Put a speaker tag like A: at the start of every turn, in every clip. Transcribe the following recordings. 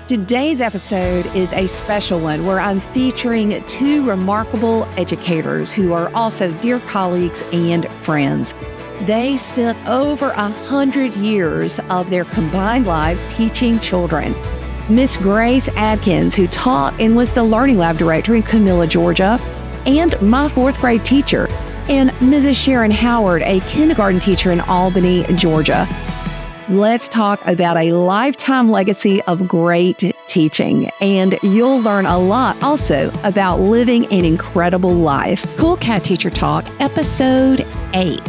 A: Today's episode is a special one where I'm featuring two remarkable educators who are also dear colleagues and friends. They spent over 100 years of their combined lives teaching children. Miss Grace Adkins, who taught and was the Learning Lab director in Camilla, Georgia, and my fourth grade teacher, and Mrs. Sharon Howard, a kindergarten teacher in Albany, Georgia. Let's talk about a lifetime legacy of great teaching, and you'll learn a lot also about living an incredible life.
B: Cool Cat Teacher Talk, Episode 8,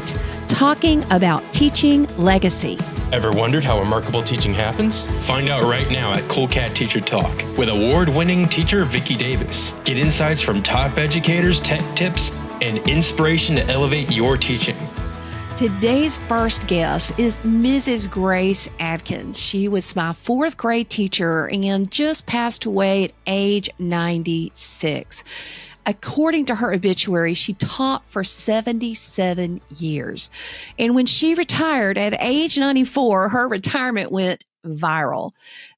B: talking about teaching legacy.
C: Ever wondered how remarkable teaching happens? Find out right now at Cool Cat Teacher Talk with award-winning teacher Vicki Davis. Get insights from top educators, tech tips, and inspiration to elevate your teaching.
B: Today's first guest is Mrs. Grace Adkins. She was my fourth grade teacher and just passed away at age 96. According to her obituary, she taught for 77 years. And when she retired at age 94, her retirement went viral.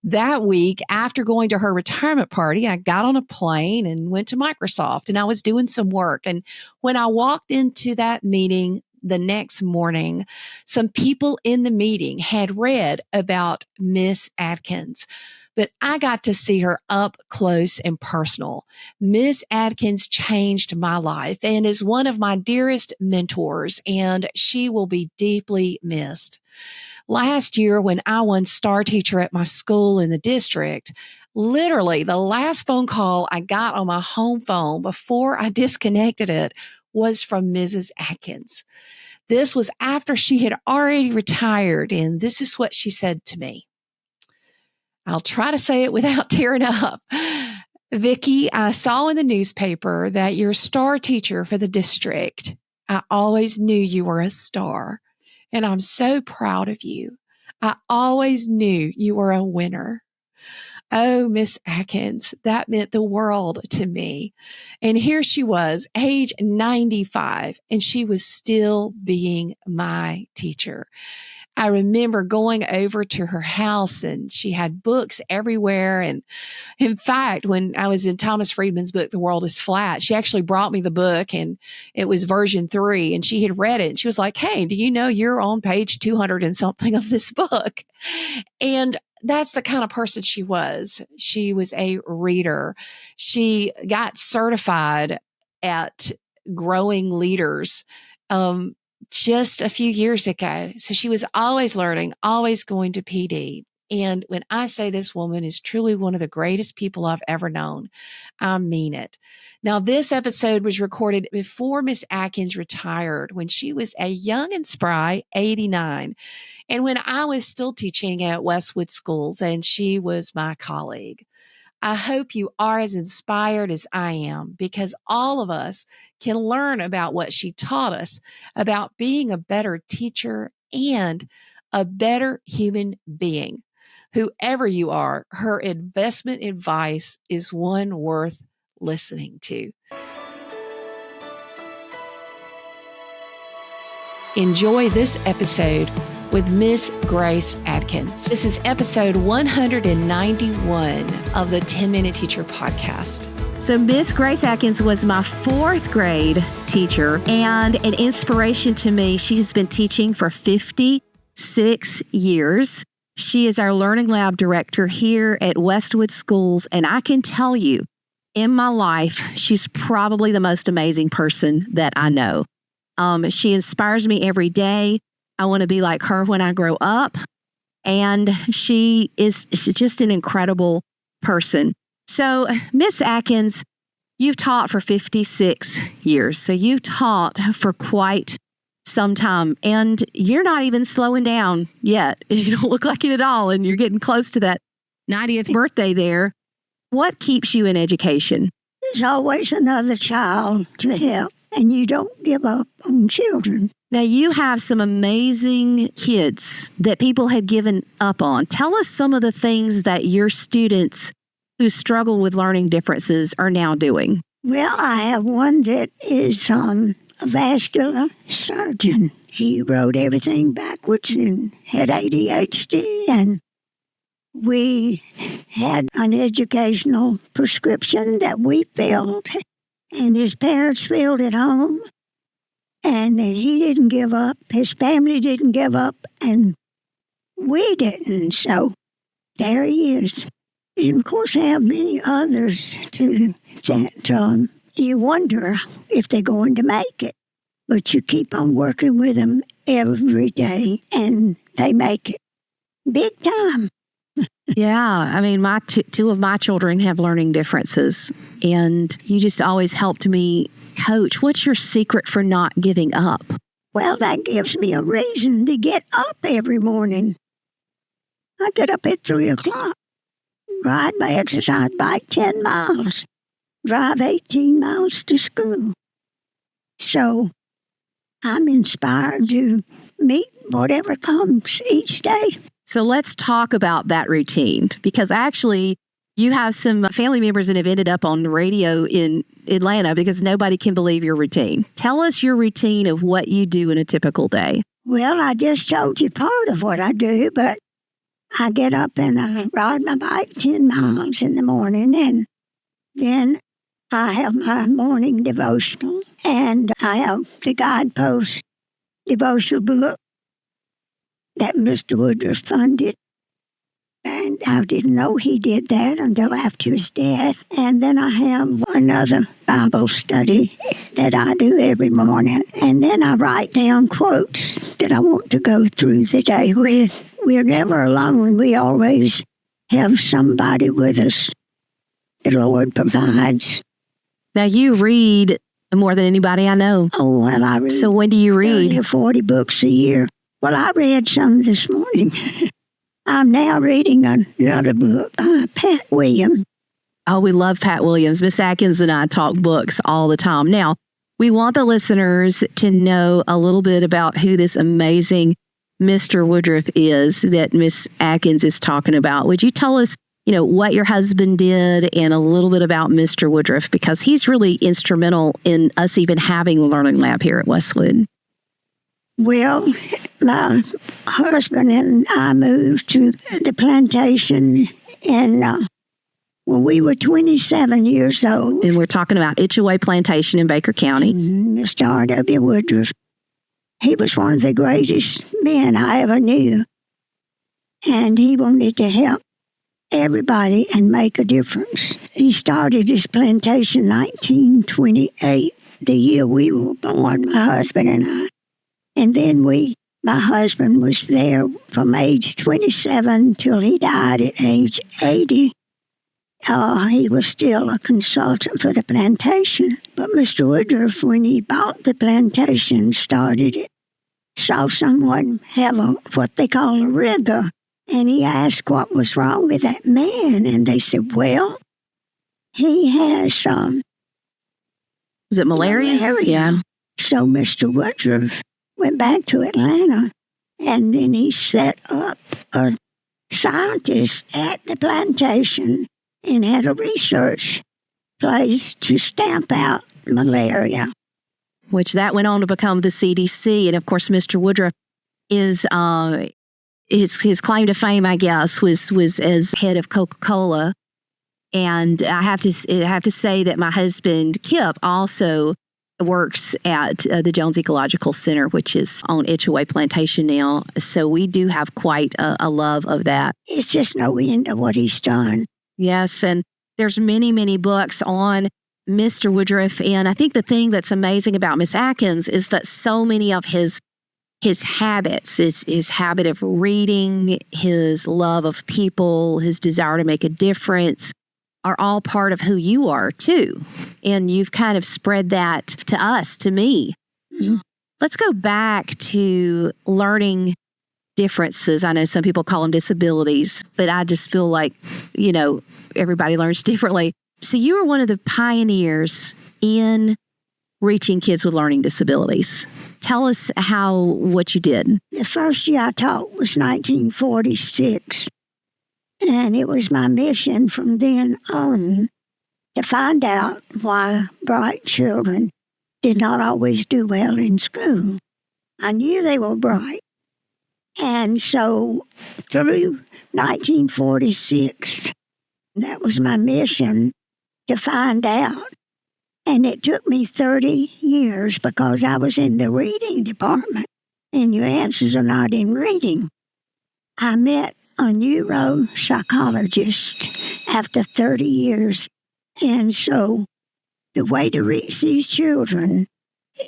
B: That week, after going to her retirement party, I got on a plane and went to Microsoft, and I was doing some work. And when I walked into that meeting the next morning, some people in the meeting had read about Miss Adkins, but I got to see her up close and personal. Miss Adkins changed my life and is one of my dearest mentors, and she will be deeply missed. Last year, when I won Star Teacher at my school in the district, literally the last phone call I got on my home phone before I disconnected it was from Mrs. Adkins. This was after she had already retired, and this is what she said to me. I'll try to say it without tearing up. Vicki, I saw in the newspaper that you're star teacher for the district. I always knew you were a star, and I'm so proud of you. I always knew you were a winner. Oh, Miss Adkins, that meant the world to me. And here she was, age 95, and she was still being my teacher. I remember going over to her house, and she had books everywhere. And in fact, when I was in Thomas Friedman's book, The World is Flat, she actually brought me the book, and it was version 3, and she had read it. And she was like, hey, do you know you're on page 200 and something of this book? And that's the kind of person she was. She was a reader. She got certified at Growing Leaders just a few years ago. So she was always learning, always going to PD. And when I say this woman is truly one of the greatest people I've ever known, I mean it. Now, this episode was recorded before Miss Adkins retired, when she was a young and spry 89. And when I was still teaching at Westwood Schools, and she was my colleague. I hope you are as inspired as I am, because all of us can learn about what she taught us about being a better teacher and a better human being. Whoever you are, her investment advice is one worth listening to. Enjoy this episode with Miss Grace Adkins. This is episode 191 of the 10-Minute Teacher podcast.
A: So Miss Grace Adkins was my fourth grade teacher and an inspiration to me. She's been teaching for 56 years. She is our Learning Lab director here at Westwood Schools, and I can tell you, in my life, she's probably the most amazing person that I know. She inspires me every day. I want to be like her when I grow up. And she's just an incredible person. So, Miss Adkins, you've taught for 56 years. So you've taught for quite some time, and you're not even slowing down yet. You don't look like it at all, and you're getting close to that 90th birthday there. What keeps you in education?
D: There's always another child to help, and you don't give up on children.
A: Now, you have some amazing kids that people had given up on. Tell us some of the things that your students who struggle with learning differences are now doing.
D: Well, I have one that is a vascular surgeon. He wrote everything backwards and had ADHD, and we had an educational prescription that we filled, and his parents filled at home, and he didn't give up. His family didn't give up, and we didn't. So there he is. And of course, I have many others too that you wonder if they're going to make it. But you keep on working with them every day, and they make it big time.
A: Yeah, I mean, my two of my children have learning differences, and you just always helped me coach. What's your secret for not giving up?
D: Well, that gives me a reason to get up every morning. I get up at 3 o'clock, ride my exercise bike 10 miles, drive 18 miles to school. So I'm inspired to meet whatever comes each day.
A: So let's talk about that routine, because actually you have some family members that have ended up on the radio in Atlanta because nobody can believe your routine. Tell us your routine of what you do in a typical day.
D: Well, I just told you part of what I do, but I get up and I ride my bike 10 miles in the morning, and then I have my morning devotional, and I have the Guidepost devotional book that Mr. Woodruff funded. And I didn't know he did that until after his death. And then I have another Bible study that I do every morning. And then I write down quotes that I want to go through the day with. We're never alone. We always have somebody with us. The Lord provides.
A: Now, you read more than anybody I know.
D: Oh, well, I read.
A: So when do you read?
D: 30 or 40 books a year. Well, I read some this morning. I'm now reading another book by Pat Williams.
A: Oh, we love Pat Williams. Miss Atkins and I talk books all the time. Now, we want the listeners to know a little bit about who this amazing Mr. Woodruff is that Miss Atkins is talking about. Would you tell us, what your husband did and a little bit about Mr. Woodruff? Because he's really instrumental in us even having the Learning Lab here at Westwood.
D: Well, my husband and I moved to the plantation when we were 27 years old.
A: And we're talking about Itchaway Plantation in Baker County.
D: Mr. R.W. Woodruff. He was one of the greatest men I ever knew. And he wanted to help everybody and make a difference. He started his plantation in 1928, the year we were born, my husband and I. And then my husband was there from age 27 till he died at age 80. He was still a consultant for the plantation. But Mr. Woodruff, when he bought the plantation, started it, saw someone have what they call a rigor. And he asked what was wrong with that man. And they said, well, he has
A: Was it malaria? Yeah.
D: So Mr. Woodruff went back to Atlanta, and then he set up a scientist at the plantation and had a research place to stamp out malaria.
A: Which that went on to become the CDC. And of course, Mr. Woodruff is, his claim to fame, I guess, was as head of Coca-Cola. And I have to say that my husband, Kip, also works at the Jones Ecological Center, which is on Itchaway Plantation now. So we do have quite a love of that.
D: It's just no end of what he's done.
A: Yes, and there's many, many books on Mr. Woodruff. And I think the thing that's amazing about Miss Atkins is that so many of his habits, his habit of reading, his love of people, his desire to make a difference, are all part of who you are too. And you've kind of spread that to us, to me. Mm-hmm. Let's go back to learning differences. I know some people call them disabilities, but I just feel like, everybody learns differently. So you were one of the pioneers in reaching kids with learning disabilities. Tell us what you did.
D: The first year I taught was 1946. And it was my mission from then on to find out why bright children did not always do well in school. I knew they were bright. And so through 1946, That was my mission, to find out. And it took me 30 years because I was in the reading department, and your answers are not in reading. I met a neuropsychologist after 30 years. And so the way to reach these children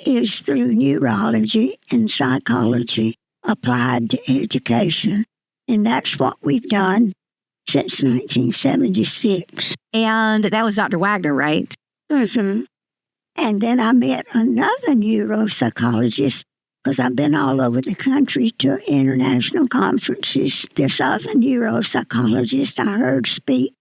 D: is through neurology and psychology applied to education. And that's what we've done since 1976.
A: And that was Dr. Wagner, right?
D: Mm-hmm. And then I met another neuropsychologist because I've been all over the country to international conferences. This other neuropsychologist I heard speak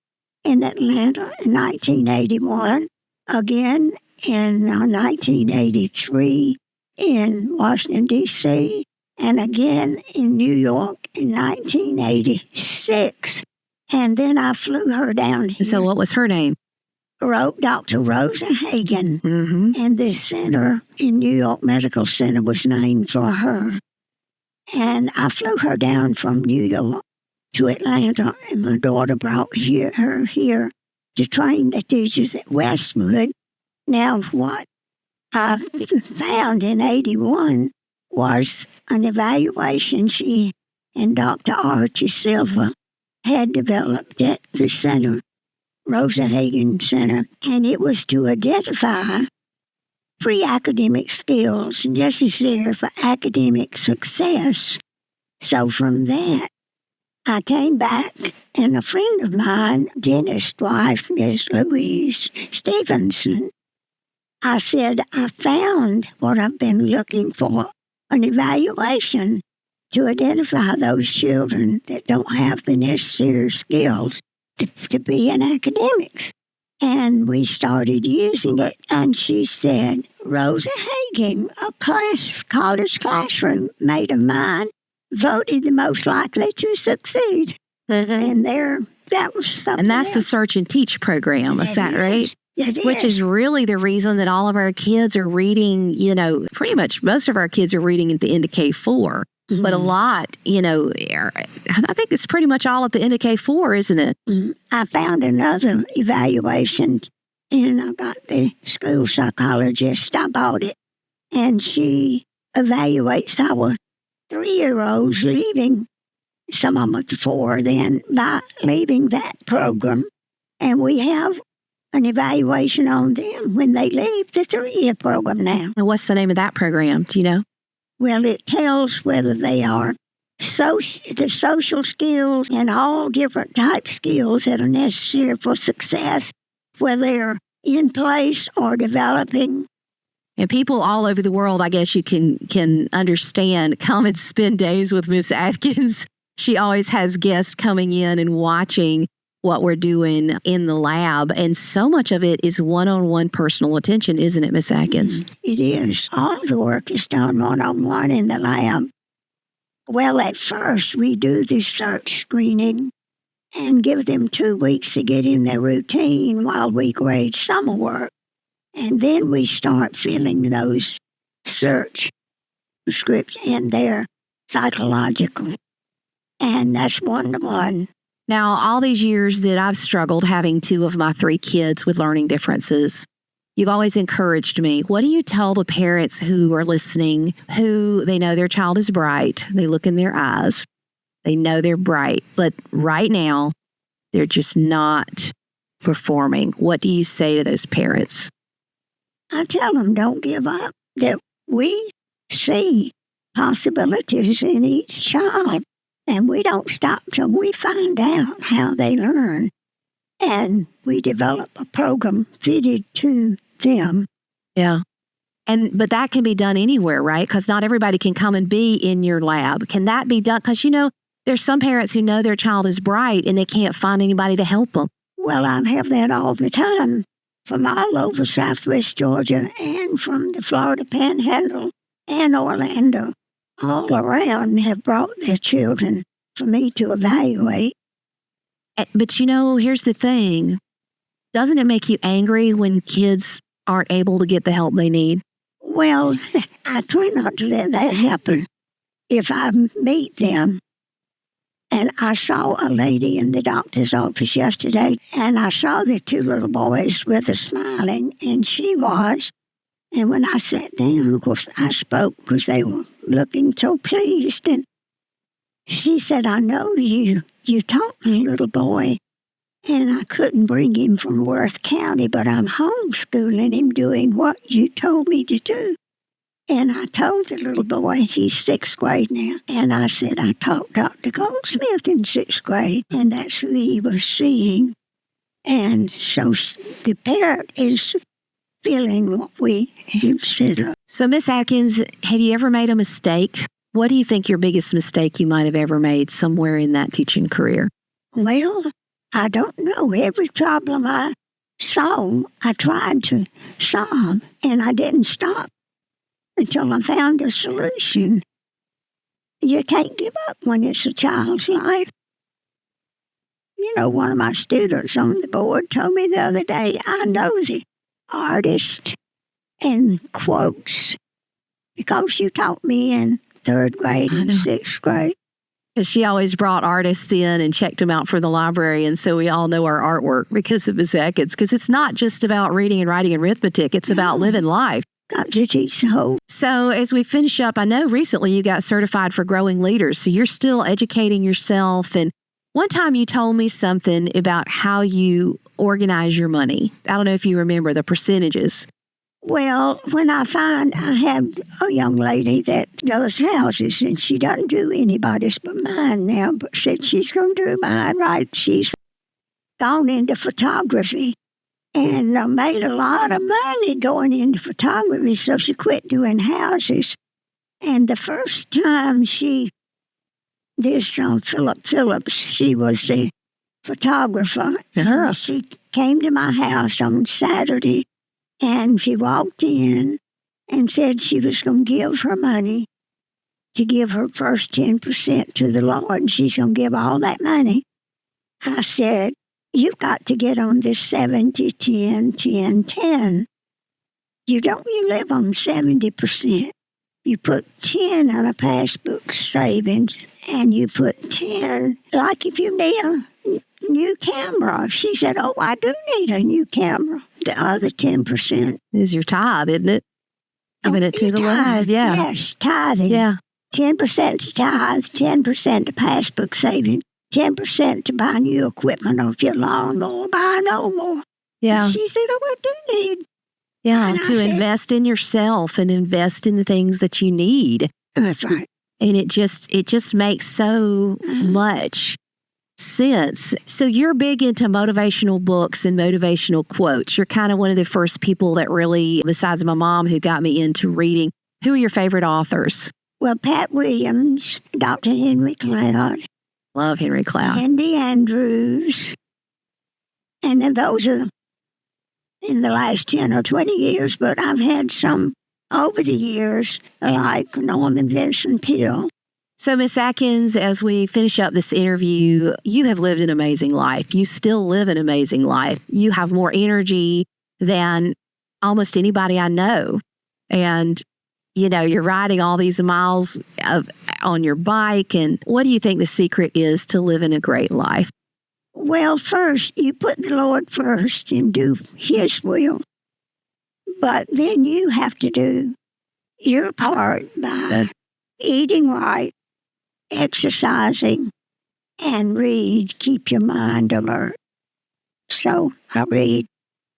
D: in Atlanta in 1981, again in 1983 in Washington, D.C., and again in New York in 1986. And then I flew her down here.
A: So what was her name?
D: Dr. Rosa Hagen.
A: Mm-hmm.
D: And the center in New York Medical Center was named for her. And I flew her down from New York to Atlanta, and my daughter brought her here to train the teachers at Westwood. Now, what I found in 81 was an evaluation she and Dr. Archie Silva had developed at the center, Rosa Hagen Center, and it was to identify pre-academic skills necessary for academic success. So from that, I came back, and a friend of mine, dentist wife, Miss Louise Stevenson, I said, I found what I've been looking for, an evaluation to identify those children that don't have the necessary skills to be in academics. And we started using it, and she said, Rosa Hagen, a college classroom mate of mine, voted the most likely to succeed.
A: Mm-hmm.
D: And that was something.
A: And that's the
D: else.
A: Search and Teach program, is that right?
D: It
A: Which is really the reason that all of our kids are reading, pretty much most of our kids are reading at the end of K4.
D: Mm-hmm.
A: But a lot, I think it's pretty much all at the end of K4, isn't it?
D: Mm-hmm. I found another evaluation, and I got the school psychologist. I bought it, and she evaluates our 3-year-olds leaving, some of them at 4 then, by leaving that program. And we have an evaluation on them when they leave the 3-year program now.
A: And what's the name of that program? Do you know?
D: Well, it tells whether they are the social skills and all different type skills that are necessary for success, whether they're in place or developing.
A: And people all over the world, I guess you can understand, come and spend days with Miss Atkins. She always has guests coming in and watching what we're doing in the lab. And so much of it is one-on-one personal attention, isn't it, Miss Atkins?
D: It is. All the work is done one-on-one in the lab. Well, at first, we do the search screening and give them 2 weeks to get in their routine while we grade summer work. And then we start filling those search scripts, and they're psychological. And that's 1-to-1.
A: Now, all these years that I've struggled having 2 of my 3 kids with learning differences, you've always encouraged me. What do you tell the parents who are listening, who they know their child is bright, they look in their eyes, they know they're bright, but right now they're just not performing? What do you say to those parents?
D: I tell them, don't give up, that we see possibilities in each child. And we don't stop till we find out how they learn. And we develop a program fitted to them.
A: Yeah. But that can be done anywhere, right? Because not everybody can come and be in your lab. Can that be done? Because, there's some parents who know their child is bright and they can't find anybody to help them.
D: Well, I have that all the time from all over Southwest Georgia and from the Florida Panhandle and Orlando. All around have brought their children for me to evaluate.
A: But here's the thing. Doesn't it make you angry when kids aren't able to get the help they need?
D: Well, I try not to let that happen. If I meet them And I saw a lady in the doctor's office yesterday, and I saw the two little boys with her smiling, and she was. And when I sat down, of course, I spoke because they were looking so pleased. And she said, I know you taught my little boy, and I couldn't bring him from Worth County, but I'm homeschooling him doing what you told me to do. And I told the little boy, he's 6th grade now, and I said, I taught Dr. Goldsmith in 6th grade, and that's who he was seeing. And so the parent is feeling what we have said.
A: So, Miss Atkins, have you ever made a mistake? What do you think your biggest mistake you might have ever made somewhere in that teaching career?
D: Well, I don't know. Every problem I saw, I tried to solve, and I didn't stop until I found a solution. You can't give up when it's a child's life. You know, one of my students on the board told me the other day, I know the artist in quotes because you taught me in 3rd grade and 6th grade.
A: Because she always brought artists in and checked them out for the library. And so we all know our artwork because of Miss Atkins. Because it's not just about reading and writing and arithmetic. It's about living life.
D: Got to teach the whole.
A: So as we finish up, I know recently you got certified for growing leaders. So you're still educating yourself. And one time you told me something about how you organize your money. I don't know if you remember the percentages.
D: Well, when I find I have a young lady that does houses, and she doesn't do anybody's but mine now, but said she's going to do mine right. She's gone into photography and made a lot of money going into photography, so she quit doing houses. And the first time this Philip Phillips, she was the photographer.
A: Uh-huh.
D: She came to my house on Saturday, and she walked in and said she was going to give her money to give her first 10% to the Lord, and she's going to give all that money. I said, you've got to get on this 70, 10, 10, 10. You live on 70%. You put 10 on a passbook savings, and you put 10, like if you need a new camera. She said, oh, I do need a new camera. The other 10%
A: is your tithe, isn't it? Giving it to the Lord. Yeah.
D: Yes, tithing.
A: Yeah.
D: 10% to tithe, 10% to passbook saving, 10% to buy new equipment off your lawnmower, buy no more.
A: Yeah.
D: And she said, oh, I do need.
A: Yeah,
D: And I
A: to
D: said-
A: invest in yourself and invest in the things that you need.
D: That's right.
A: And it just makes so much sense. So you're big into motivational books and motivational quotes. You're kind of one of the first people that really, besides my mom, who got me into reading. Who are your favorite authors?
D: Well, Pat Williams, Dr. Henry Cloud,
A: Love Henry Cloud.
D: Andy Andrews, and then those are in the last 10 or 20 years, but I've had some over the years, like Norman Vincent Peale.
A: So, Miss Atkins, as we finish up this interview, you have lived an amazing life. You still live an amazing life. You have more energy than almost anybody I know. And, you know, you're riding all these miles on your bike. And what do you think the secret is to living a great life?
D: Well, first, you put the Lord first and do His will. But then you have to do your part by eating right, exercising, and read. Keep your mind alert. So I read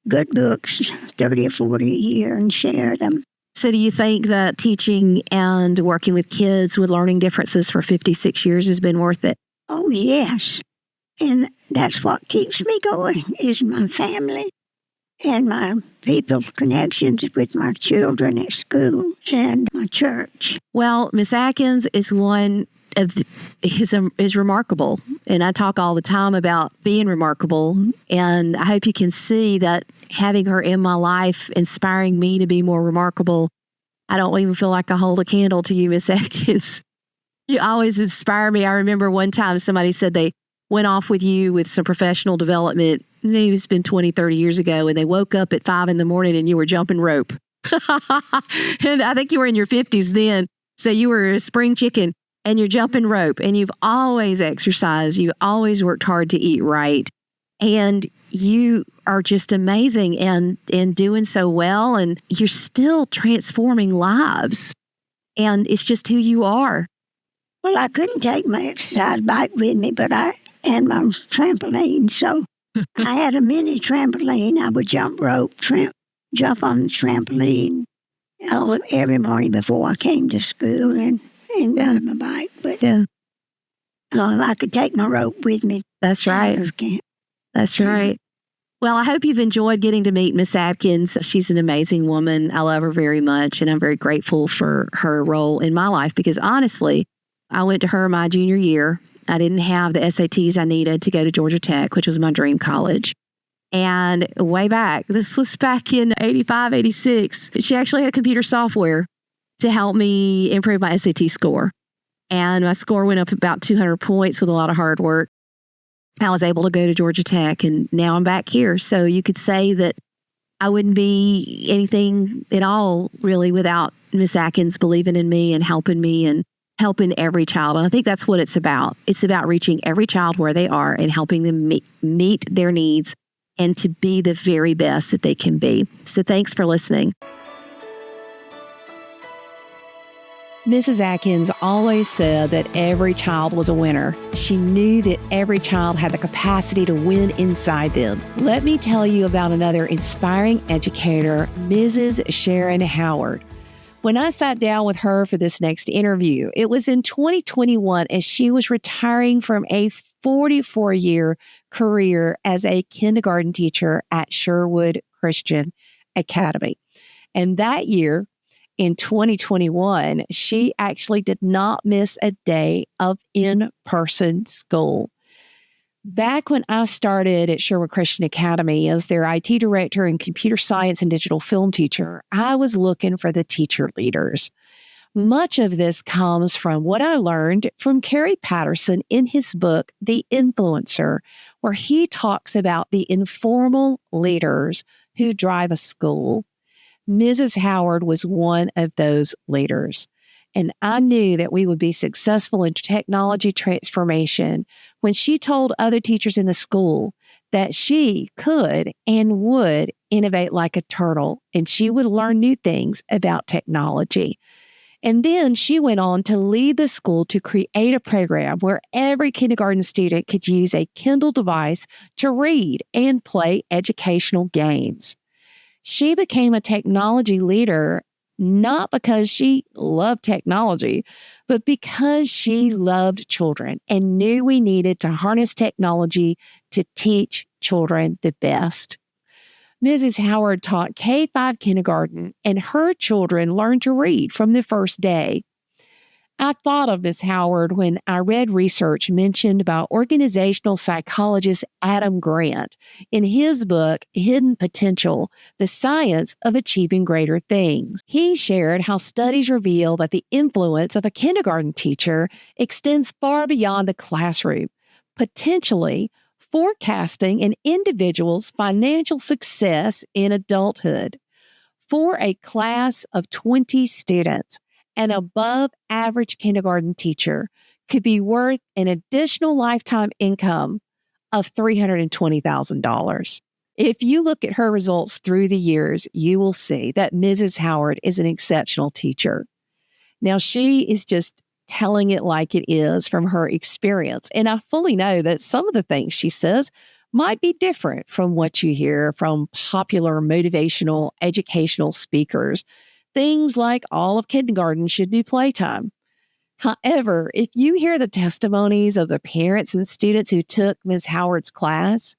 D: good books, 30 or 40 a year, and share them.
A: So do you think that teaching and working with kids with learning differences for 56 years has been worth it?
D: Oh, yes. And that's what keeps me going, is my family and my people connections with my children at school and my church.
A: Well, Miss Atkins is one of is remarkable. And I talk all the time about being remarkable. And I hope you can see that having her in my life, inspiring me to be more remarkable. I don't even feel like I hold a candle to you, Miss Atkins. You always inspire me. I remember one time somebody said they went off with you with some professional development. Maybe it's been 20, 30 years ago, and they woke up at 5 a.m. and you were jumping rope. And I think you were in your 50s then. So you were a spring chicken. and you're jumping rope, and you've always exercised. You've always worked hard to eat right. And you are just amazing and doing so well. And you're still transforming lives. And it's just who you are.
D: Well, I couldn't take my exercise bike with me, but I had my trampoline. So I had a mini trampoline. I would jump rope, jump on the trampoline every morning before I came to school and ride my bike. But I could take my rope with me.
A: That's right. That's right. Well, I hope you've enjoyed getting to meet Miss Atkins. She's an amazing woman. I love her very much, and I'm very grateful for her role in my life because honestly, I went to her my junior year. I didn't have the SATs I needed to go to Georgia Tech, which was my dream college. And way back, this was back in 85, 86, she actually had computer software to help me improve my SAT score. And my score went up about 200 points with a lot of hard work. I was able to go to Georgia Tech, and now I'm back here. So you could say that I wouldn't be anything at all really without Miss Atkins believing in me and helping every child. And I think that's what it's about. It's about reaching every child where they are and helping them meet their needs and to be the very best that they can be. So thanks for listening.
B: Mrs. Atkins always said that every child was a winner. She knew that every child had the capacity to win inside them. Let me tell you about another inspiring educator, Mrs. Sharon Howard. When I sat down with her for this next interview, it was in 2021 as she was retiring from a 44-year career as a kindergarten teacher at Sherwood Christian Academy. And that year, in 2021, she actually did not miss a day of in-person school. Back when I started at Sherwood Christian Academy as their IT director and computer science and digital film teacher, I was looking for the teacher leaders. Much of this comes from what I learned from Kerry Patterson in his book, The Influencer, where he talks about the informal leaders who drive a school. Mrs. Howard was one of those leaders, and I knew that we would be successful in technology transformation when she told other teachers in the school that she could and would innovate like a turtle, and she would learn new things about technology. And then she went on to lead the school to create a program where every kindergarten student could use a Kindle device to read and play educational games. She became a technology leader not because she loved technology, but because she loved children and knew we needed to harness technology to teach children the best. Mrs. Howard taught K-5 kindergarten, and her children learned to read from the first day. I thought of Ms. Howard when I read research mentioned by organizational psychologist Adam Grant in his book, Hidden Potential, The Science of Achieving Greater Things. He shared how studies reveal that the influence of a kindergarten teacher extends far beyond the classroom, potentially forecasting an individual's financial success in adulthood. For a class of 20 students, an above-average kindergarten teacher could be worth an additional lifetime income of $320,000. If you look at her results through the years, you will see that Mrs. Howard is an exceptional teacher. Now, she is just telling it like it is from her experience, and I fully know that some of the things she says might be different from what you hear from popular motivational educational speakers. Things like all of kindergarten should be playtime. However, if you hear the testimonies of the parents and students who took Ms. Howard's class,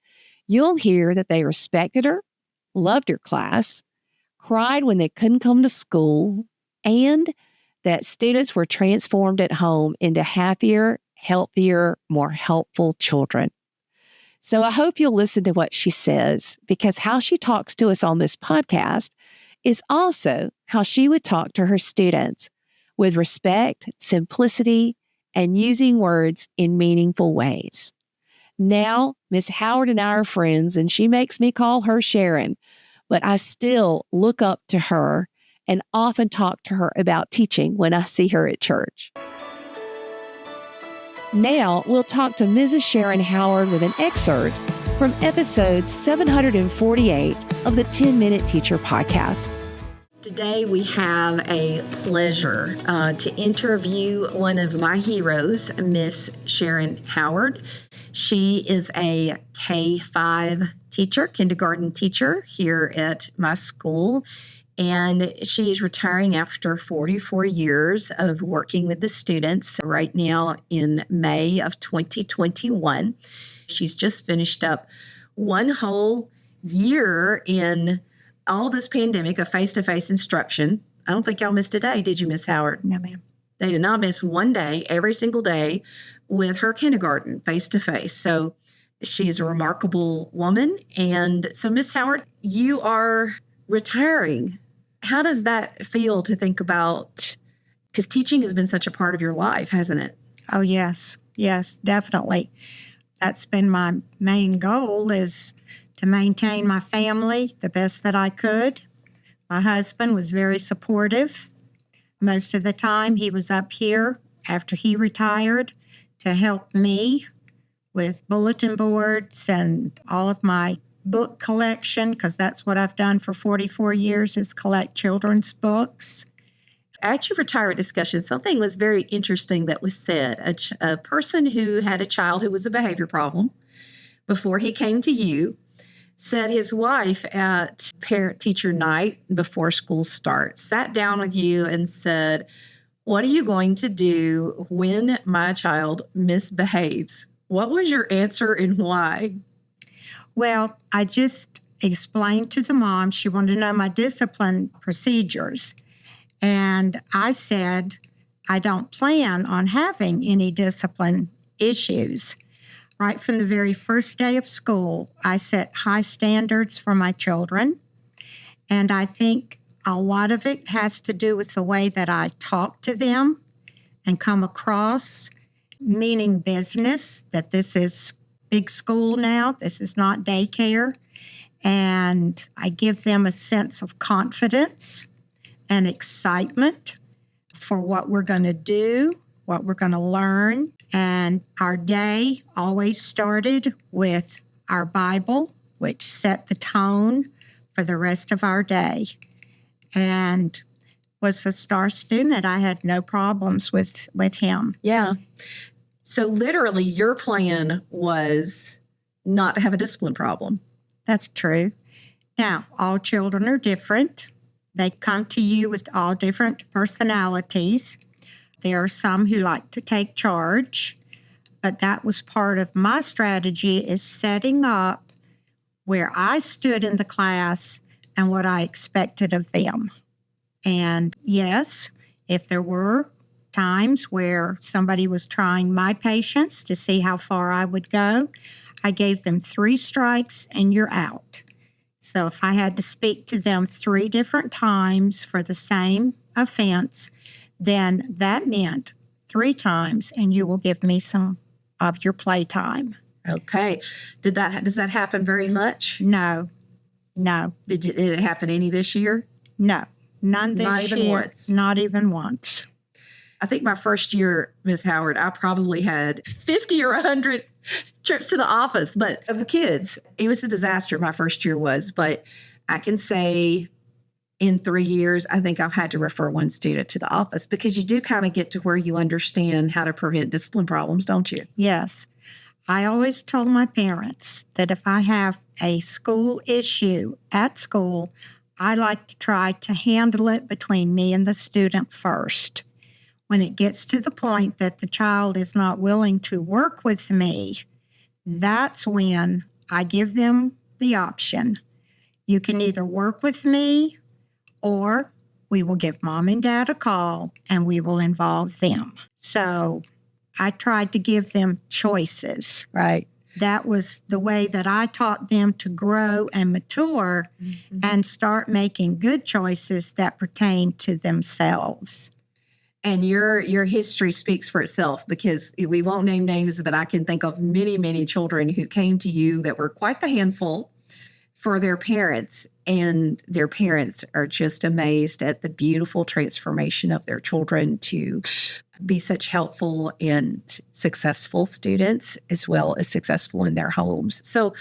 B: you'll hear that they respected her, loved her class, cried when they couldn't come to school, and that students were transformed at home into happier, healthier, more helpful children. So I hope you'll listen to what she says, because how she talks to us on this podcast is also how she would talk to her students, with respect, simplicity, and using words in meaningful ways. Now, Miss Howard and I are friends, and she makes me call her Sharon, but I still look up to her and often talk to her about teaching when I see her at church. Now we'll talk to Mrs. Sharon Howard with an excerpt from episode 748 of the 10-Minute Teacher Podcast.
A: Today we have a pleasure to interview one of my heroes, Miss Sharon Howard. She is a K-5 teacher, kindergarten teacher here at my school, and she's retiring after 44 years of working with the students right now in May of 2021. She's just finished up one whole year in all this pandemic of face-to-face instruction. I don't think y'all missed a day, did you, Miss Howard?
D: No, ma'am.
A: They did not miss one day, every single day, with her kindergarten face-to-face. So she's a remarkable woman. And so, Miss Howard, you are retiring. How does that feel to think about? Because teaching has been such a part of your life, hasn't it?
D: Oh, yes. Yes, definitely. That's been my main goal, is to maintain my family the best that I could. My husband was very supportive. Most of the time he was up here after he retired to help me with bulletin boards and all of my book collection, because that's what I've done for 44 years, is collect children's books.
A: At your retirement discussion, something was very interesting that was said. A person who had a child who was a behavior problem before he came to you said his wife at parent-teacher night before school starts sat down with you and said, "What are you going to do when my child misbehaves?" What was your answer and why?
D: Well, I just explained to the mom, she wanted to know my discipline procedures. And I said, I don't plan on having any discipline issues. Right from the very first day of school, I set high standards for my children. And I think a lot of it has to do with the way that I talk to them and come across, meaning business, that this is big school now. This is not daycare. And I give them a sense of confidence and excitement for what we're going to do, what we're going to learn. And our day always started with our Bible, which set the tone for the rest of our day. And was a star student. I had no problems with him.
A: Yeah. So literally your plan was not to have a discipline problem.
D: That's true. Now, all children are different. They come to you with all different personalities. There are some who like to take charge, but that was part of my strategy, is setting up where I stood in the class and what I expected of them. And yes, if there were times where somebody was trying my patience to see how far I would go, I gave them 3 strikes and you're out. So if I had to speak to them 3 different times for the same offense, then that meant 3 times and you will give me some of your playtime.
A: Okay. Does that happen very much?
D: No.
A: Did it happen any this year?
D: No. None this year.
A: Not even once?
D: Not even once.
A: I think my first year, Ms. Howard, I probably had 50 or 100 trips to the office, but of the kids. It was a disaster, my first year was. But I can say in 3 years, I think I've had to refer 1 student to the office, because you do kind of get to where you understand how to prevent discipline problems, don't you?
D: Yes. I always told my parents that if I have a school issue at school, I like to try to handle it between me and the student first. When it gets to the point that the child is not willing to work with me, that's when I give them the option. You can either work with me, or we will give mom and dad a call and we will involve them. So I tried to give them choices.
A: Right.
D: That was the way that I taught them to grow and mature and start making good choices that pertain to themselves.
A: And your history speaks for itself, because we won't name names, but I can think of many, many children who came to you that were quite the handful for their parents, and their parents are just amazed at the beautiful transformation of their children to
E: be such helpful and successful students as well as successful in their homes. So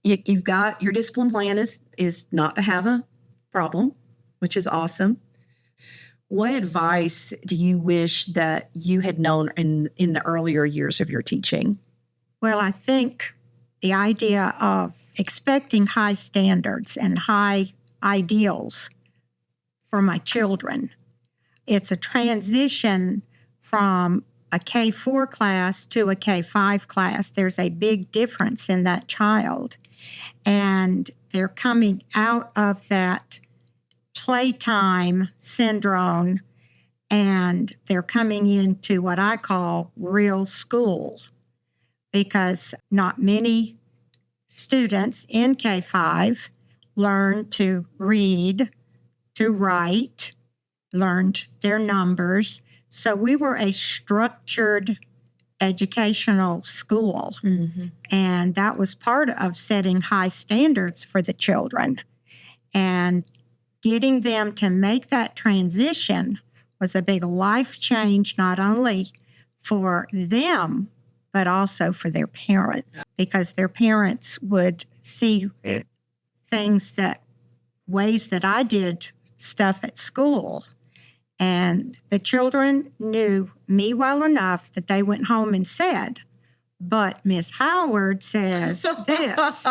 E: you've got your discipline plan is not to have a problem, which is awesome. What advice do you wish that you had known in the earlier years of your teaching?
D: Well, I think the idea of expecting high standards and high ideals for my children, it's a transition from a K-4 class to a K-5 class. There's a big difference in that child. And they're coming out of that playtime syndrome, and they're coming into what I call real school, because not many students in K-5 learn to read, to write, learned their numbers. So we were a structured educational school, and that was part of setting high standards for the children. And getting them to make that transition was a big life change, not only for them, but also for their parents, because their parents would see ways that I did stuff at school. And the children knew me well enough that they went home and said, but Miss Howard says this.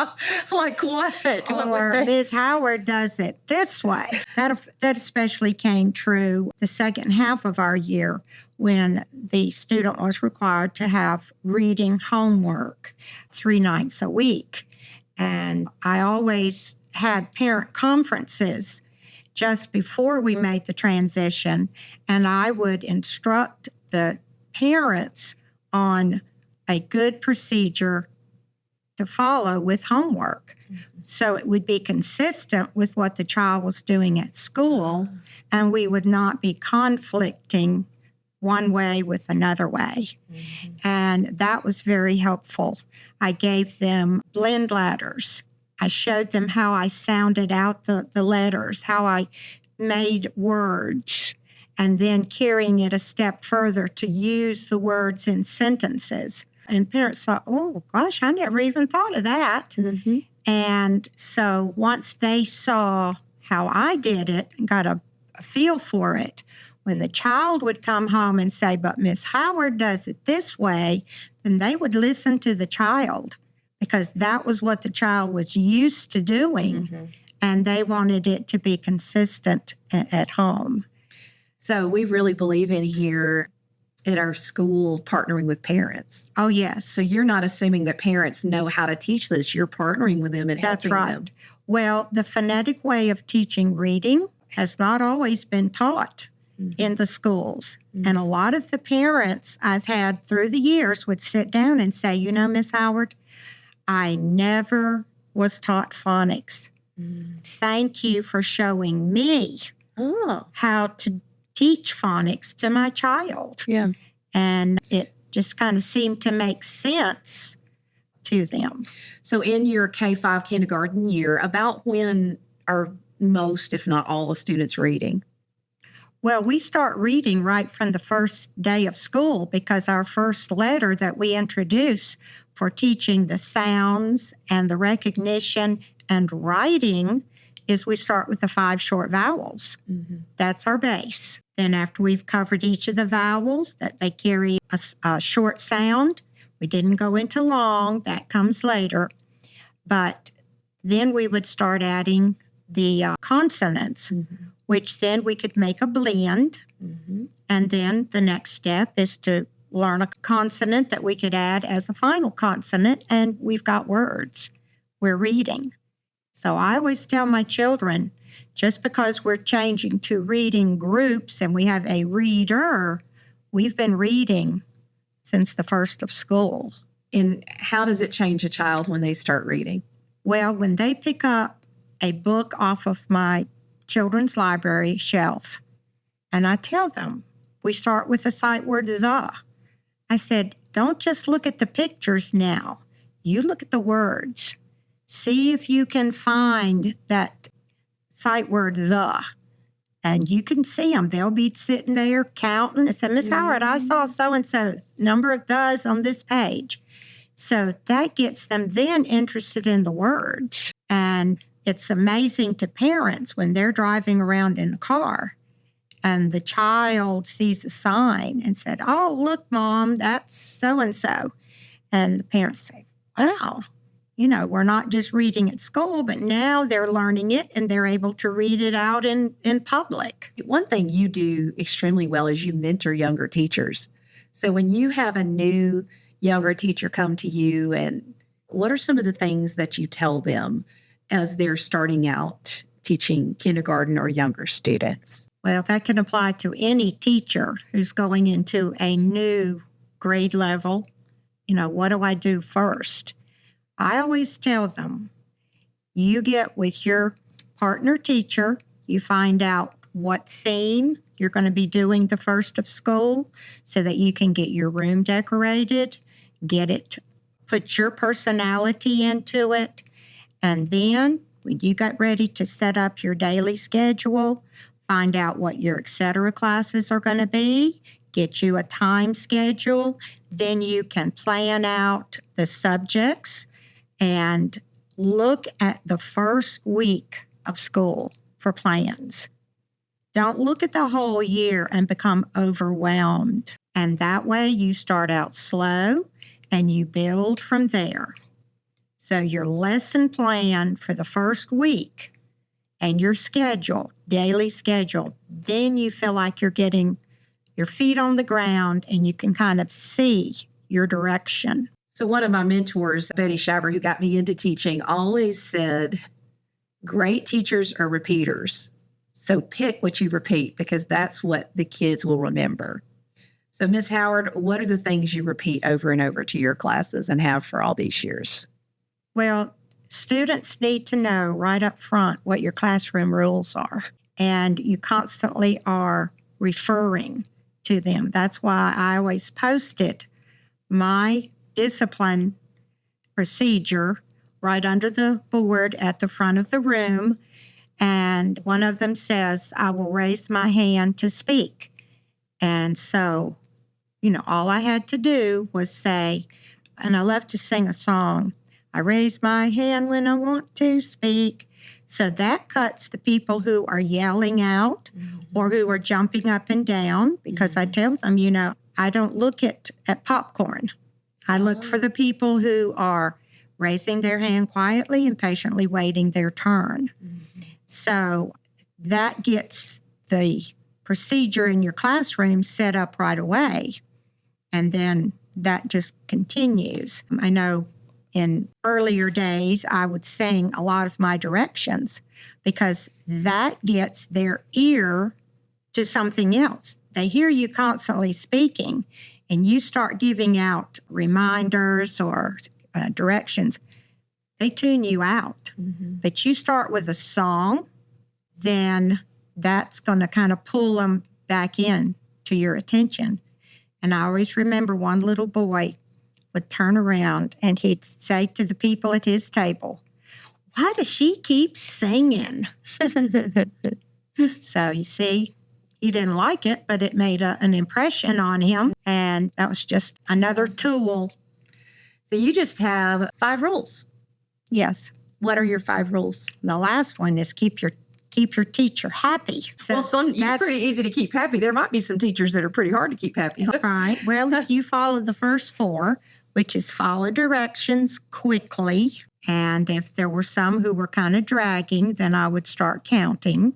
E: Like what?
D: Or Miss Howard does it this way. That especially came true the second half of our year, when the student was required to have reading homework 3 nights a week. And I always had parent conferences just before we made the transition, and I would instruct the parents on a good procedure to follow with homework. So it would be consistent with what the child was doing at school, and we would not be conflicting one way with another way. And that was very helpful. I gave them blend letters. I showed them how I sounded out the letters, how I made words, and then carrying it a step further to use the words in sentences. And parents thought, oh, gosh, I never even thought of that. And so once they saw how I did it and got a feel for it, when the child would come home and say, but Miss Howard does it this way, then they would listen to the child, because that was what the child was used to doing, and they wanted it to be consistent at home.
E: So we really believe in here at our school partnering with parents.
D: Oh, yes.
E: So you're not assuming that parents know how to teach this. You're partnering with them and
D: That's
E: helping
D: right.
E: them.
D: Well, the phonetic way of teaching reading has not always been taught in the schools. And a lot of the parents I've had through the years would sit down and say, you know, Miss Howard, I never was taught phonics. Thank you for showing me how to teach phonics to my child.
E: Yeah.
D: And it just kind of seemed to make sense to them.
E: So in your K-5 kindergarten year, about when are most, if not all, the students reading?
D: Well, we start reading right from the first day of school, because our first letter that we introduce for teaching the sounds and the recognition and writing is we start with the 5 short vowels. That's our base. Then after we've covered each of the vowels, that they carry a short sound. We didn't go into long, that comes later. But then we would start adding the consonants, which then we could make a blend. And then the next step is to learn a consonant that we could add as a final consonant, and we've got words. We're reading. So I always tell my children, just because we're changing to reading groups and we have a reader, we've been reading since the first of school.
E: And how does it change a child when they start reading?
D: Well, when they pick up a book off of my children's library shelf, and I tell them, we start with the sight word the. I said, don't just look at the pictures now. You look at the words. See if you can find that sight word the. And you can see them. They'll be sitting there counting and say, Miss Howard, I saw so-and-so number of does on this page. So that gets them then interested in the words. And it's amazing to parents when they're driving around in the car and the child sees a sign and said, oh, look, Mom, that's so-and-so. And the parents say, wow, we're not just reading at school, but now they're learning it and they're able to read it out in public.
E: One thing you do extremely well is you mentor younger teachers. So when you have a new younger teacher come to you, and what are some of the things that you tell them as they're starting out teaching kindergarten or younger students?
D: Well, that can apply to any teacher who's going into a new grade level. What do I do first? I always tell them, you get with your partner teacher, you find out what theme you're going to be doing the first of school so that you can get your room decorated, put your personality into it. And then when you get ready to set up your daily schedule, find out what your et cetera classes are going to be, get you a time schedule, then you can plan out the subjects and look at the first week of school for plans. Don't look at the whole year and become overwhelmed. And that way you start out slow and you build from there. So your lesson plan for the first week and your schedule, daily schedule, then you feel like you're getting your feet on the ground and you can kind of see your direction.
E: So one of my mentors, Betty Shaver, who got me into teaching, always said, great teachers are repeaters. So pick what you repeat because that's what the kids will remember. So Ms. Howard, what are the things you repeat over and over to your classes and have for all these years?
D: Well, students need to know right up front what your classroom rules are. And you constantly are referring to them. That's why I always posted my discipline procedure right under the board at the front of the room. And one of them says, I will raise my hand to speak. And so, all I had to do was say, and I love to sing a song, I raise my hand when I want to speak. So that cuts the people who are yelling out or who are jumping up and down because I tell them, I don't look at popcorn. I look for the people who are raising their hand quietly and patiently waiting their turn. So that gets the procedure in your classroom set up right away. And then that just continues. I know in earlier days, I would sing a lot of my directions because that gets their ear to something else. They hear you constantly speaking and you start giving out reminders or directions. They tune you out. But you start with a song, then that's going to kind of pull them back in to your attention. And I always remember one little boy would turn around and he'd say to the people at his table, why does she keep singing? So you see, he didn't like it, but it made an impression on him. And that was just another tool.
E: So you just have 5 rules.
D: Yes.
E: What are your 5 rules?
D: The last one is keep your teacher happy. So
E: You're pretty easy to keep happy. There might be some teachers that are pretty hard to keep happy.
D: Right. Well, if you follow the first 4, which is follow directions quickly, and if there were some who were kind of dragging, then I would start counting.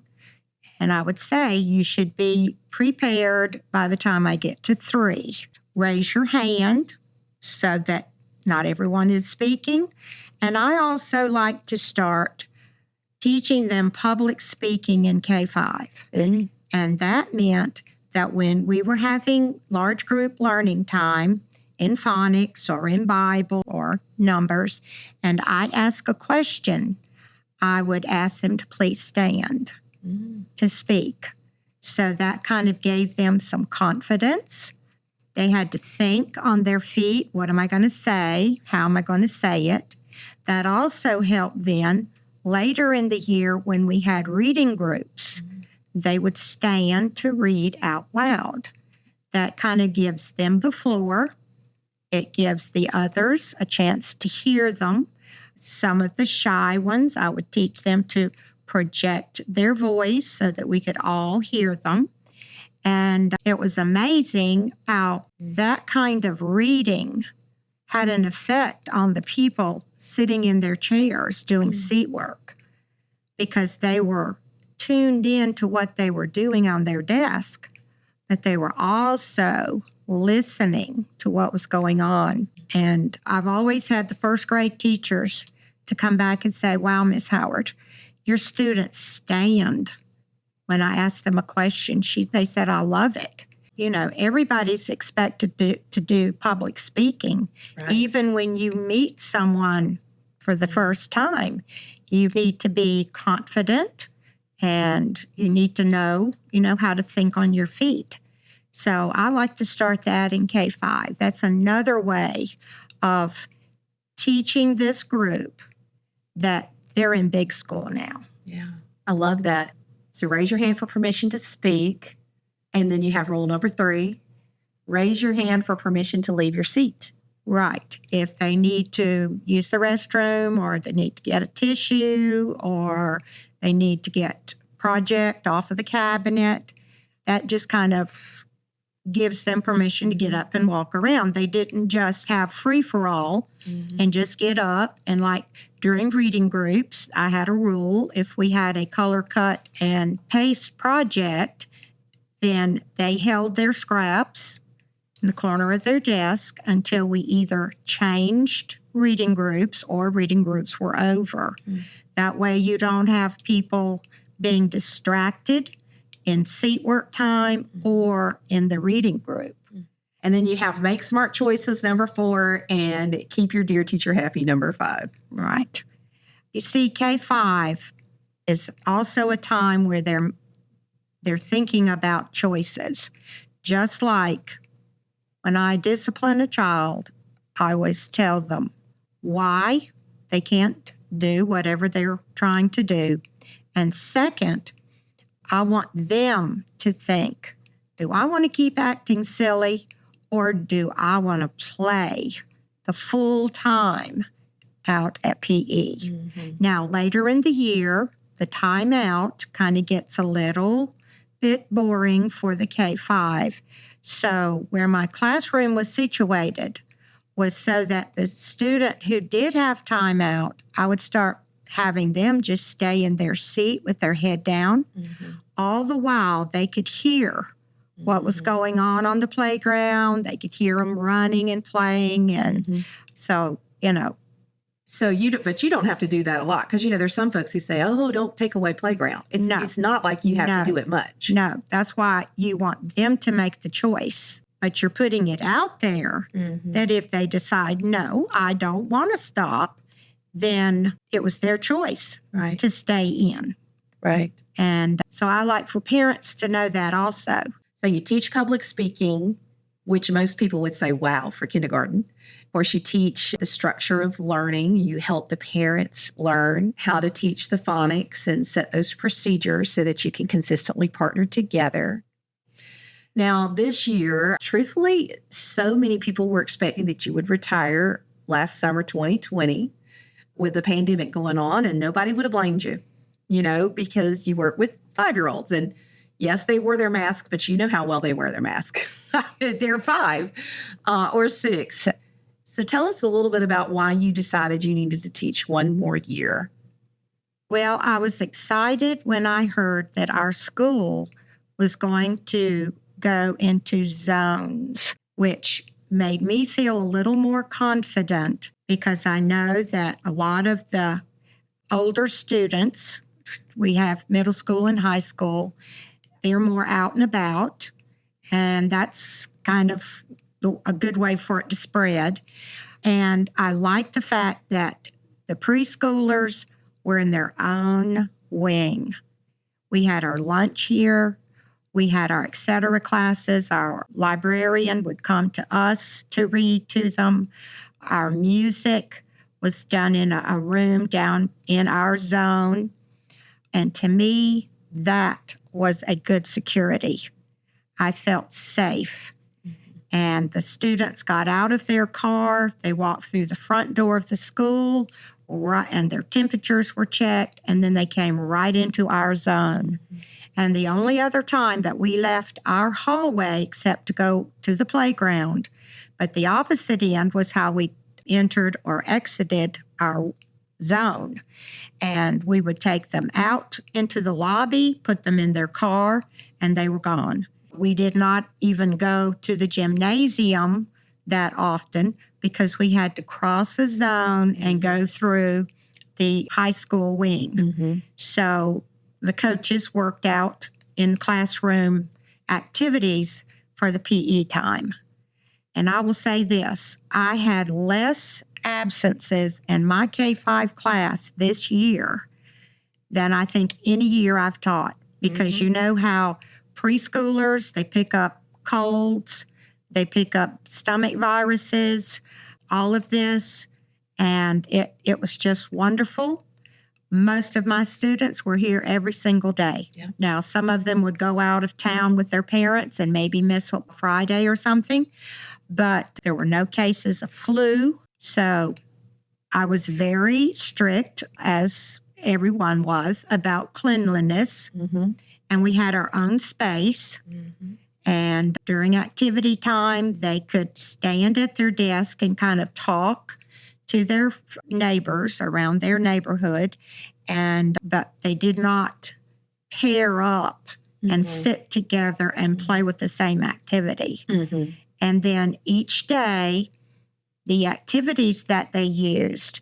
D: And I would say you should be prepared by the time I get to 3. Raise your hand so that not everyone is speaking. And I also like to start teaching them public speaking in K-5. And that meant that when we were having large group learning time in phonics or in Bible or numbers, and I ask a question, I would ask them to please stand to speak. So that kind of gave them some confidence. They had to think on their feet, what am I going to say? How am I going to say it? That also helped then later in the year when we had reading groups.
F: they would stand to read out loud. That kind of gives them the floor. It gives the others a chance to hear them. Some of the shy ones, I would teach them to project their voice so that we could all hear them. And it was amazing how that kind of reading had an effect on the people sitting in their chairs doing seat work, because they were tuned in to what they were doing on their desk, but they were also listening to what was going on. And I've always had the first grade teachers to come back and say, wow, Miss Howard, your students stand. When I asked them a question, they said, I love it. You know, everybody's expected to do public speaking.
E: Right.
F: Even when you meet someone for the first time, you need to be confident and you need to know, how to think on your feet. So I like to start that in K-5. That's another way of teaching this group that they're in big school now.
E: Yeah, I love that. So raise your hand for permission to speak. And then you have rule number 3, raise your hand for permission to leave your seat.
F: Right. If they need to use the restroom, or they need to get a tissue, or they need to get project off of the cabinet, that just kind of gives them permission to get up and walk around. They didn't just have free-for-all and just get up. And like during reading groups, I had a rule. If we had a color cut and paste project, then they held their scraps in the corner of their desk until we either changed reading groups or reading groups were over. That way you don't have people being distracted in seat work time or in the reading group.
E: And then you have make smart choices, number 4, and keep your dear teacher happy, number 5.
F: Right. You see, K-5 is also a time where they're thinking about choices. Just like when I discipline a child, I always tell them why they can't do whatever they're trying to do. And second, I want them to think, do I want to keep acting silly, or do I want to play the full time out at PE? Now, later in the year, the timeout kind of gets a little bit boring for the K-5. So where my classroom was situated was so that the student who did have timeout, I would start having them just stay in their seat with their head down. All the while, they could hear what was going on the playground. They could hear them running and playing. And so,
E: So but you don't have to do that a lot, because, there's some folks who say, oh, don't take away playground. It's not like you have to do it much.
F: No, that's why you want them to make the choice. But you're putting it out there that if they decide, no, I don't want to stop, then it was their choice to stay in.
E: Right.
F: And so I like for parents to know that also.
E: So you teach public speaking, which most people would say, wow, for kindergarten. Of course, you teach the structure of learning. You help the parents learn how to teach the phonics and set those procedures so that you can consistently partner together. Now, this year, truthfully, so many people were expecting that you would retire last summer, 2020, with the pandemic going on, and nobody would have blamed you, because you work with 5-year-olds. And yes, they wore their mask, but you know how well they wear their mask. They're 5 or 6. So tell us a little bit about why you decided you needed to teach one more year.
F: Well, I was excited when I heard that our school was going to go into zones, which made me feel a little more confident, because I know that a lot of the older students, we have middle school and high school, they're more out and about, and that's kind of a good way for it to spread. And I like the fact that the preschoolers were in their own wing. We had our lunch here. We had our et cetera classes. Our librarian would come to us to read to them. Our music was done in a room down in our zone. And to me, that was a good security. I felt safe. And the students got out of their car, they walked through the front door of the school, right, and their temperatures were checked, and then they came right into our zone. And the only other time that we left our hallway except to go to the playground, but the opposite end was how we entered or exited our zone. And we would take them out into the lobby, put them in their car, and they were gone. We did not even go to the gymnasium that often because we had to cross a zone and go through the high school wing. So the coaches worked out in classroom activities for the PE time. And I will say this, I had less absences in my K-5 class this year than I think any year I've taught, because you know how preschoolers, they pick up colds, they pick up stomach viruses, all of this, and it was just wonderful. Most of my students were here every single day.
E: Yeah.
F: Now, some of them would go out of town with their parents and maybe miss a Friday or something, but there were no cases of flu. So I was very strict, as everyone was, about cleanliness. And we had our own space. And during activity time, they could stand at their desk and kind of talk to their neighbors around their neighborhood. But they did not pair up and sit together and play with the same activity. And then each day, the activities that they used,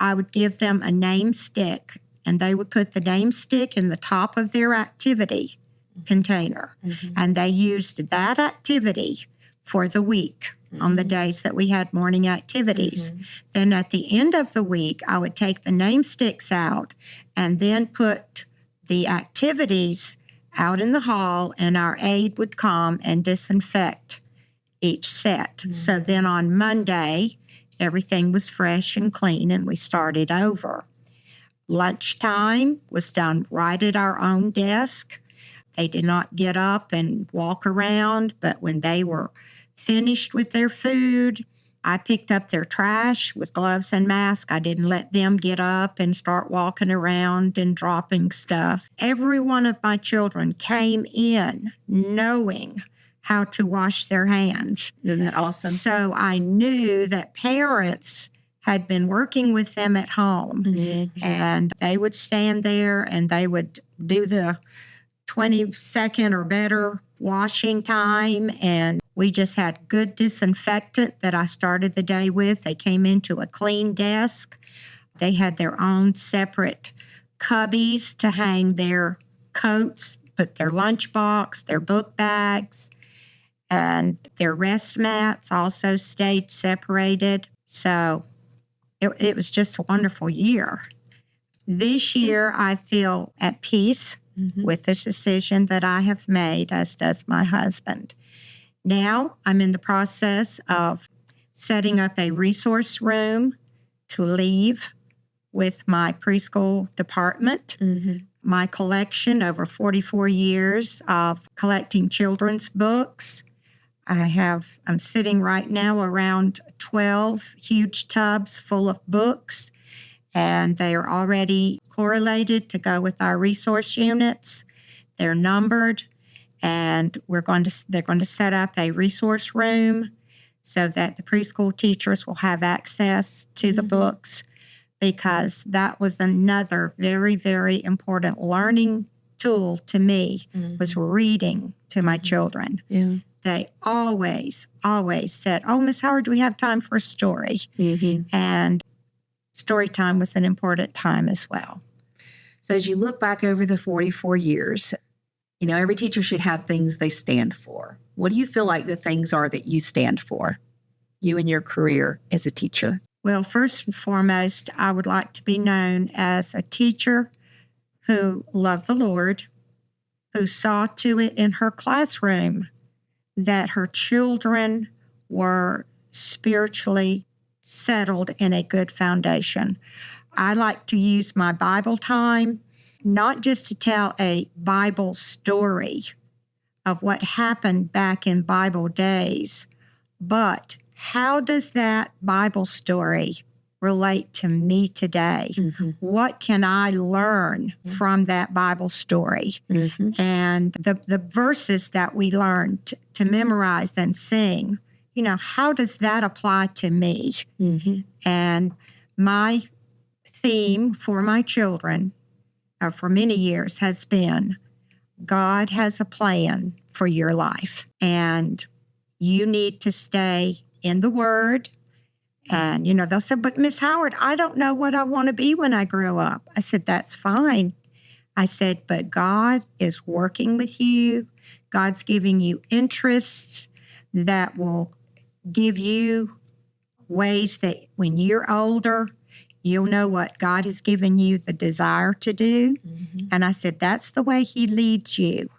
F: I would give them a name stick, and they would put the name stick in the top of their activity container. And they used that activity for the week on the days that we had morning activities. Then at the end of the week, I would take the name sticks out and then put the activities out in the hall, and our aide would come and disinfect each set. So then on Monday, everything was fresh and clean, and we started over. Lunchtime was done right at our own desk. They did not get up and walk around, but when they were finished with their food, I picked up their trash with gloves and mask. I didn't let them get up and start walking around and dropping stuff. Every one of my children came in knowing how to wash their hands.
E: Isn't that awesome?
F: So I knew that parents had been working with them at home, and they would stand there and they would do the 20-second or better washing time, and we just had good disinfectant that I started the day with. They came into a clean desk. They had their own separate cubbies to hang their coats, put their lunchbox, their book bags, and their rest mats also stayed separated. So it was just a wonderful year. This year, I feel at peace with this decision that I have made, as does my husband. Now, I'm in the process of setting up a resource room to leave with my preschool department. My collection, over 44 years of collecting children's books. I'm sitting right now around 12 huge tubs full of books, and they are already correlated to go with our resource units. They're numbered, and they're going to set up a resource room so that the preschool teachers will have access to the books, because that was another very, very important learning tool to me, was reading to my children.
E: Yeah.
F: They always said, "Oh, Miss Howard, do we have time for a story?" And story time was an important time as well.
E: So as you look back over the 44 years, you know, every teacher should have things they stand for. What do you feel like the things are that you stand for, you and your career as a teacher?
F: Well, first and foremost, I would like to be known as a teacher who loved the Lord, who saw to it in her classroom that her children were spiritually settled in a good foundation. I like to use my Bible time not just to tell a Bible story of what happened back in Bible days, but how does that Bible story relate to me today? What can I learn from that Bible story? And the verses that we learned to memorize and sing, how does that apply to me? And my theme for my children for many years has been, God has a plan for your life, and you need to stay in the Word. And, they'll say, but Miss Howard, I don't know what I want to be when I grow up. I said, that's fine. I said, but God is working with you. God's giving you interests that will give you ways that when you're older, you'll know what God has given you the desire to do. And I said, that's the way He leads you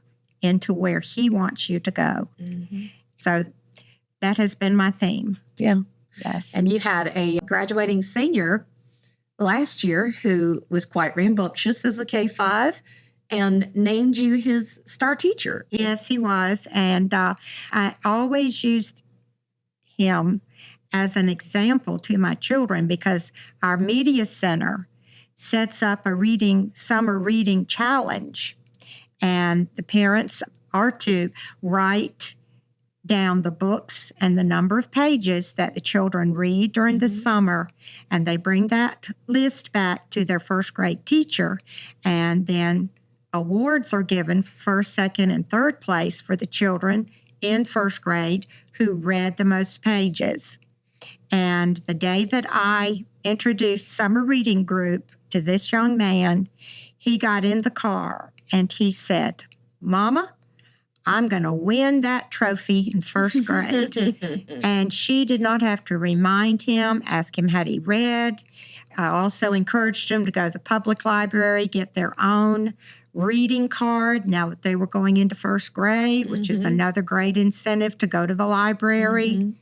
F: into where He wants you to go. So that has been my theme.
E: Yeah.
F: Yes.
E: And you had a graduating senior last year who was quite rambunctious as a K-5 and named you his star teacher.
F: Yes, he was. And I always used him as an example to my children because our media center sets up a summer reading challenge. And the parents are to write down the books and the number of pages that the children read during the summer, and they bring that list back to their first grade teacher, and then awards are given first, second, and third place for the children in first grade who read the most pages. And the day that I introduced summer reading group to this young man, he got in the car and he said, Mama, I'm going to win that trophy in first grade. And she did not have to remind him, ask him had he read. I also encouraged him to go to the public library, get their own reading card now that they were going into first grade, which is another great incentive to go to the library.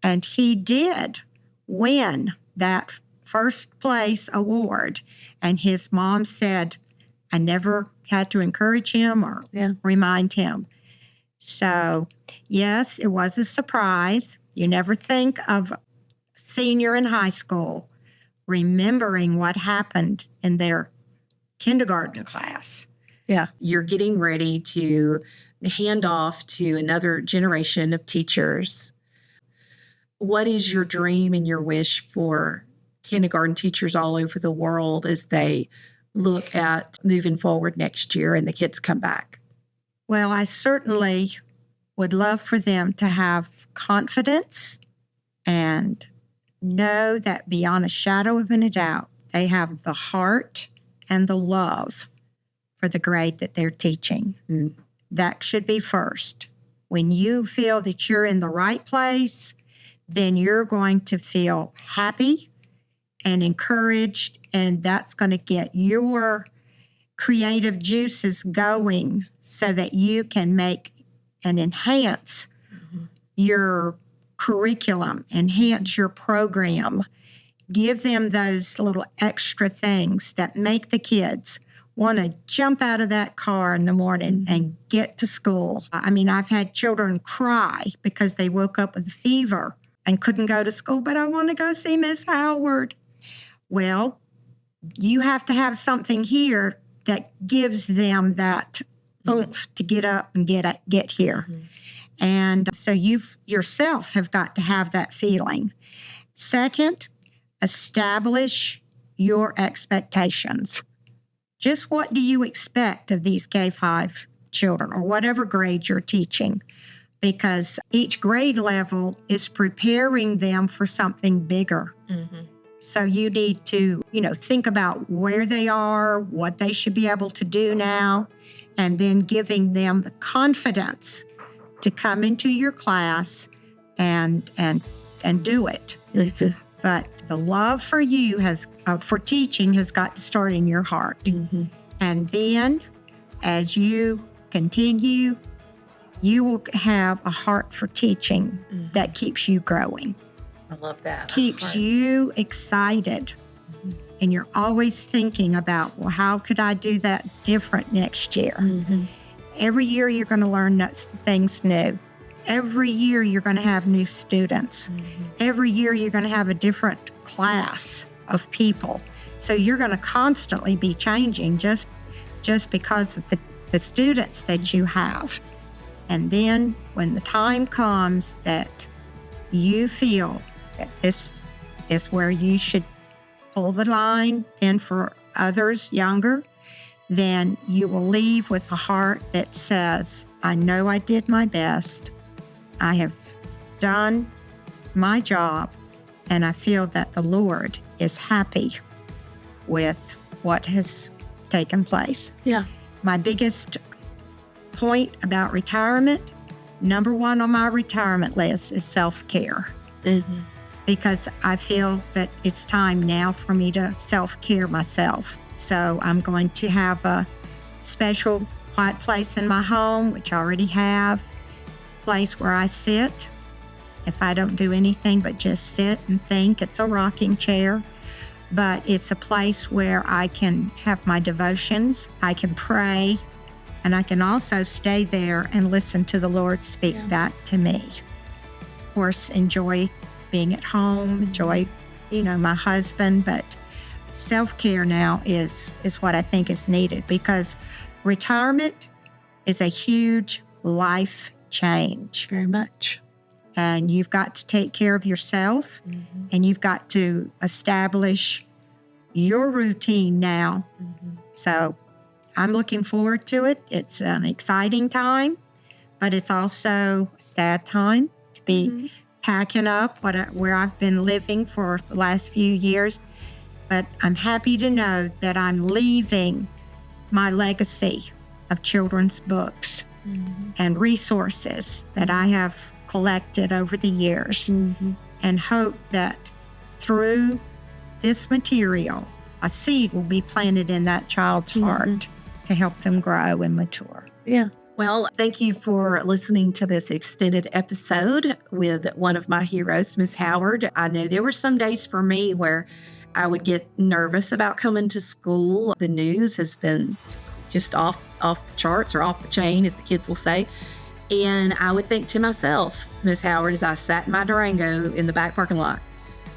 F: And he did win that first place award. And his mom said, I never had to encourage him or remind him. So, yes, it was a surprise. You never think of a senior in high school remembering what happened in their kindergarten class.
E: Yeah, you're getting ready to hand off to another generation of teachers. What is your dream and your wish for kindergarten teachers all over the world as they look at moving forward next year and the kids come back?
F: Well, I certainly would love for them to have confidence and know that beyond a shadow of a doubt, they have the heart and the love for the grade that they're teaching. That should be first. When you feel that you're in the right place, then you're going to feel happy and encouraged, and that's going to get your creative juices going so that you can make and enhance your curriculum, enhance your program, give them those little extra things that make the kids want to jump out of that car in the morning and get to school. I mean, I've had children cry because they woke up with a fever and couldn't go to school, but I want to go see Miss Howard. Well, you have to have something here that gives them that oomph to get up and get here. And so you yourself have got to have that feeling. Second, establish your expectations. Just what do you expect of these K-5 children or whatever grade you're teaching? Because each grade level is preparing them for something bigger. So you need to, think about where they are, what they should be able to do now, and then giving them the confidence to come into your class and do it. But the love for you for teaching has got to start in your heart. And then as you continue, you will have a heart for teaching that keeps you growing.
E: I love that.
F: Keeps you excited and you're always thinking about, well, how could I do that different next year? Every year you're going to learn things new. Every year you're going to have new students. Every year you're going to have a different class of people. So you're going to constantly be changing just because of the students that you have. And then when the time comes that you feel that this is where you should pull the line, and for others younger, then you will leave with a heart that says, I know I did my best. I have done my job, and I feel that the Lord is happy with what has taken place.
E: Yeah.
F: My biggest point about retirement, number one on my retirement list is self-care. Because I feel that it's time now for me to self-care myself. So I'm going to have a special quiet place in my home, which I already have, place where I sit. If I don't do anything but just sit and think, it's a rocking chair. But it's a place where I can have my devotions, I can pray, and I can also stay there and listen to the Lord speak back to me. Of course, enjoy being at home, enjoy, my husband, but self-care now is what I think is needed, because retirement is a huge life change.
E: Very much.
F: And you've got to take care of yourself, and you've got to establish your routine now. So I'm looking forward to it. It's an exciting time, but it's also a sad time to be packing up where I've been living for the last few years. But I'm happy to know that I'm leaving my legacy of children's books and resources that I have collected over the years, and hope that through this material, a seed will be planted in that child's heart to help them grow and mature.
E: Yeah. Well, thank you for listening to this extended episode with one of my heroes, Miss Howard. I know there were some days for me where I would get nervous about coming to school. The news has been just off the charts, or off the chain, as the kids will say. And I would think to myself, Miss Howard, as I sat in my Durango in the back parking lot,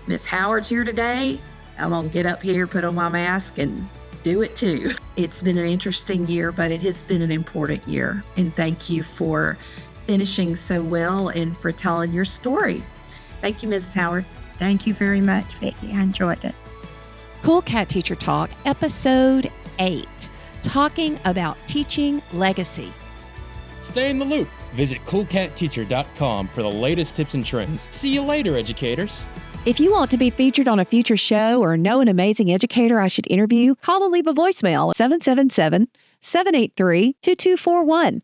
E: Miss Howard's here today. I'm going to get up here, put on my mask, and do it too. It's been an interesting year, but it has been an important year. And thank you for finishing so well and for telling your story. Thank you, Mrs. Howard.
F: Thank you very much, Vicki. I enjoyed it.
B: Cool Cat Teacher Talk, Episode 8, talking about teaching legacy.
C: Stay in the loop. Visit coolcatteacher.com for the latest tips and trends. See you later, educators.
A: If you want to be featured on a future show or know an amazing educator I should interview, call and leave a voicemail at 777-783-2241.